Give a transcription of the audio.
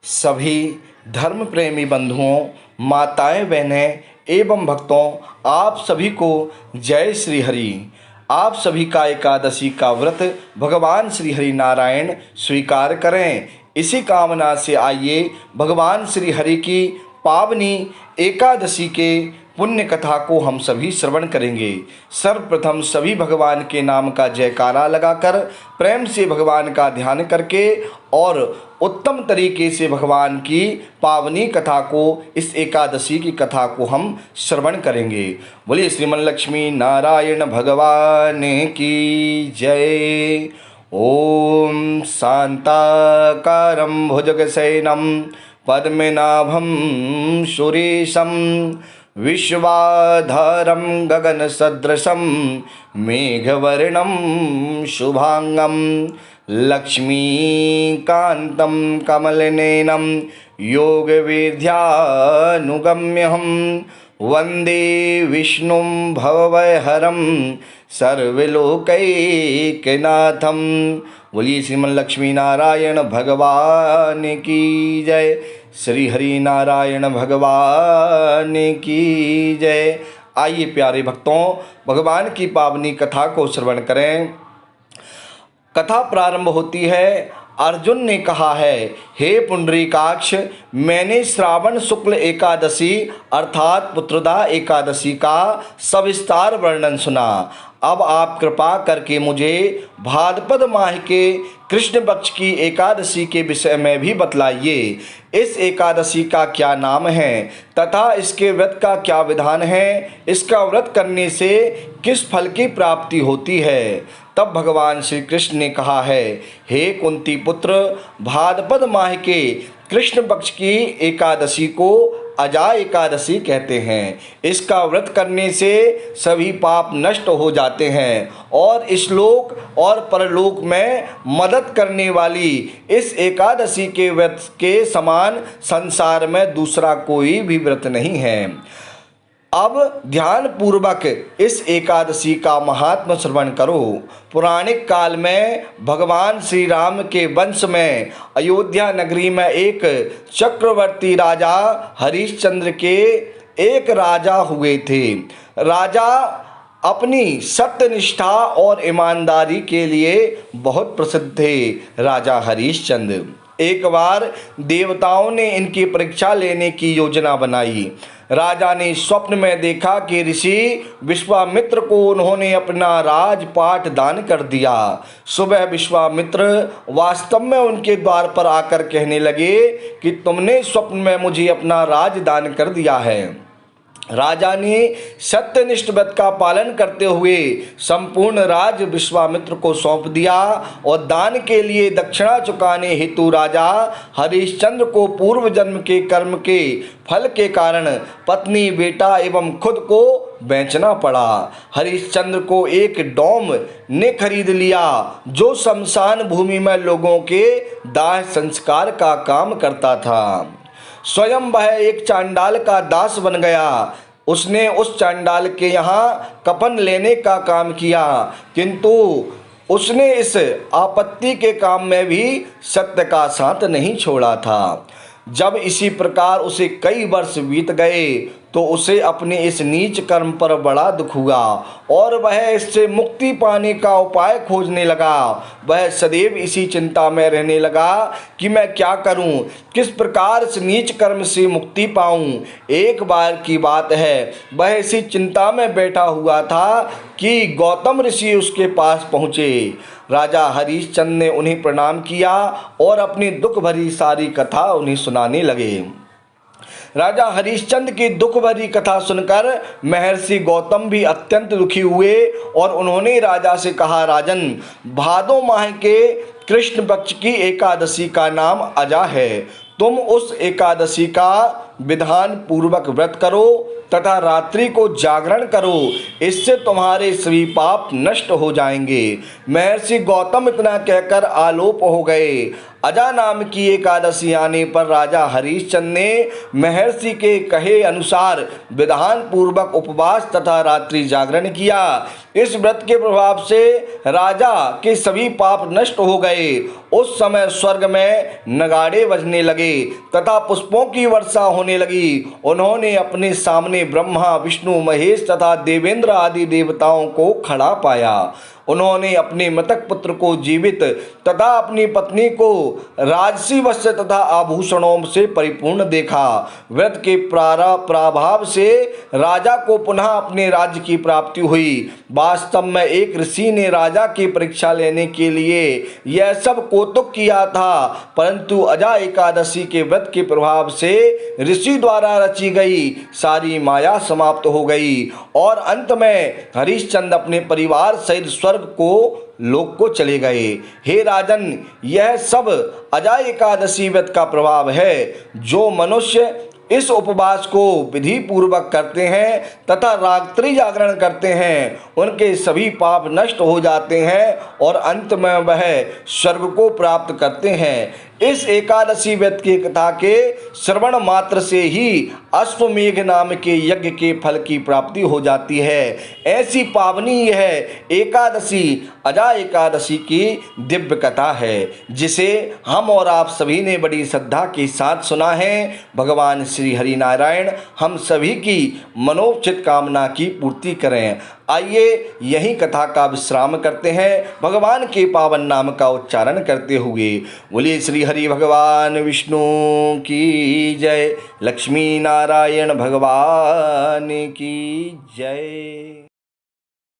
सभी धर्म प्रेमी बंधुओं, माताएं, बहनें एवं भक्तों, आप सभी को जय श्री हरि। आप सभी का एकादशी का व्रत भगवान श्री हरि नारायण स्वीकार करें। इसी कामना से आइए भगवान श्री हरि की पावनी एकादशी के पुण्य कथा को हम सभी श्रवण करेंगे। सर्वप्रथम सभी भगवान के नाम का जयकारा लगाकर प्रेम से भगवान का ध्यान करके और उत्तम तरीके से भगवान की पावनी कथा को, इस एकादशी की कथा को हम श्रवण करेंगे। बोलिए श्रीमन लक्ष्मी नारायण भगवान की जय। ओम शांताकारं भुजगशयनं पद्मनाभं सुरेशं विश्वाधारं गगनसदृशं मेघवर्णं शुभांगं लक्ष्मीकान्तं कमलनयनं योगविद्यानुगम्यहं वन्दे विष्णुं भवभयहरं सर्वलोकैकनाथं। बोलिए श्रीमन लक्ष्मी नारायण भगवान की जय। श्री हरि नारायण भगवान की जय। आइए प्यारे भक्तों, भगवान की पावनी कथा को श्रवण करें। कथा प्रारंभ होती है। अर्जुन ने कहा है, हे पुंडरीकाक्ष, मैंने श्रावण शुक्ल एकादशी अर्थात पुत्रदा एकादशी का सविस्तार वर्णन सुना। अब आप कृपा करके मुझे भाद्रपद माह के कृष्ण पक्ष की एकादशी के विषय में भी बतलाइए। इस एकादशी का क्या नाम है तथा इसके व्रत का क्या विधान है? इसका व्रत करने से किस फल की प्राप्ति होती है? तब भगवान श्री कृष्ण ने कहा है, हे कुंती पुत्र, भाद्रपद माह के कृष्ण पक्ष की एकादशी को अजा एकादशी कहते हैं। इसका व्रत करने से सभी पाप नष्ट हो जाते हैं और इस लोक और परलोक में मदद करने वाली इस एकादशी के व्रत के समान संसार में दूसरा कोई भी व्रत नहीं है। अब ध्यान पूर्वक इस एकादशी का महात्म श्रवण करो। पुराणिक काल में भगवान श्री राम के वंश में अयोध्या नगरी में एक चक्रवर्ती राजा हरिश्चंद्र के एक राजा हुए थे। राजा अपनी सत्यनिष्ठा और ईमानदारी के लिए बहुत प्रसिद्ध थे। राजा हरिश्चंद्र एक बार देवताओं ने इनकी परीक्षा लेने की योजना बनाई। राजा ने स्वप्न में देखा कि ऋषि विश्वामित्र को उन्होंने अपना राजपाट दान कर दिया। सुबह विश्वामित्र वास्तव में उनके द्वार पर आकर कहने लगे कि तुमने स्वप्न में मुझे अपना राज दान कर दिया है। राजा ने सत्यनिष्ठ व्रत का पालन करते हुए संपूर्ण राज विश्वामित्र को सौंप दिया और दान के लिए दक्षिणा चुकाने हेतु राजा हरिश्चंद्र को पूर्व जन्म के कर्म के फल के कारण पत्नी, बेटा एवं खुद को बेचना पड़ा। हरिश्चंद्र को एक डोम ने खरीद लिया जो शमशान भूमि में लोगों के दाह संस्कार का काम करता था। स्वयं वह एक चांडाल का दास बन गया। उसने उस चांडाल के यहाँ कफन लेने का काम किया, किंतु उसने इस आपत्ति के काम में भी सत्य का साथ नहीं छोड़ा था। जब इसी प्रकार उसे कई वर्ष बीत गए तो उसे अपने इस नीच कर्म पर बड़ा दुख हुआ और वह इससे मुक्ति पाने का उपाय खोजने लगा। वह सदैव इसी चिंता में रहने लगा कि मैं क्या करूं, किस प्रकार इस नीच कर्म से मुक्ति पाऊं। एक बार की बात है, वह इसी चिंता में बैठा हुआ था कि गौतम ऋषि उसके पास पहुँचे। राजा हरिश्चंद्र ने उन्हें प्रणाम किया और अपनी दुख भरी सारी कथा उन्हें सुनाने लगे। राजा हरिश्चंद्र की दुख भरी कथा सुनकर महर्षि गौतम भी अत्यंत दुखी हुए और उन्होंने राजा से कहा, राजन, भादो माह के कृष्ण पक्ष की एकादशी का नाम अजा है। तुम उस एकादशी का विधान पूर्वक व्रत करो तथा रात्रि को जागरण करो, इससे तुम्हारे सभी पाप नष्ट हो जाएंगे। महर्षि गौतम इतना कहकर आलोप हो गए। अजा नाम की एकादशी आने पर राजा हरिश्चंद्र ने महर्षि के कहे अनुसार विधान पूर्वक उपवास तथा रात्रि जागरण किया। इस व्रत के प्रभाव से राजा के सभी पाप नष्ट हो गए। उस समय स्वर्ग में नगाड़े बजने लगे तथा पुष्पों की वर्षा होने लगी। उन्होंने अपने सामने ब्रह्मा, विष्णु, महेश तथा देवेंद्र आदि देवताओं को खड़ा पाया। उन्होंने अपने मृतक पुत्र को जीवित तथा अपनी पत्नी को राजसी वस्त्र तथा आभूषणों से परिपूर्ण देखा। व्रत के प्रभाव से राजा को पुनः अपने राज्य की प्राप्ति हुई। वास्तव में एक ऋषि ने राजा की परीक्षा लेने के लिए यह सब कौतुक किया था, परंतु अजा एकादशी के व्रत के प्रभाव से ऋषि द्वारा रची गई सारी माया समाप्त हो गई और अंत में हरिश्चंद्र अपने परिवार सहित स्वर्ग लोक को चले गए। हे राजन, यह सब अजा एकादशी व्रत का प्रभाव है। जो मनुष्य इस उपवास को विधि पूर्वक करते हैं तथा रात्रि जागरण करते हैं, उनके सभी पाप नष्ट हो जाते हैं और अंत में वह स्वर्ग को प्राप्त करते हैं। इस एकादशी व्रत की कथा के श्रवण मात्र से ही अश्वमेघ नाम के यज्ञ के फल की प्राप्ति हो जाती है। ऐसी पावनी यह एकादशी अजा एकादशी की दिव्य कथा है, जिसे हम और आप सभी ने बड़ी श्रद्धा के साथ सुना है। भगवान श्री हरि नारायण हम सभी की मनोचित कामना की पूर्ति करें। आइए यही कथा का विश्राम करते हैं, भगवान के पावन नाम का उच्चारण करते हुए। बोलिए श्री हरि भगवान विष्णु की जय, लक्ष्मी नारायण भगवान की जय।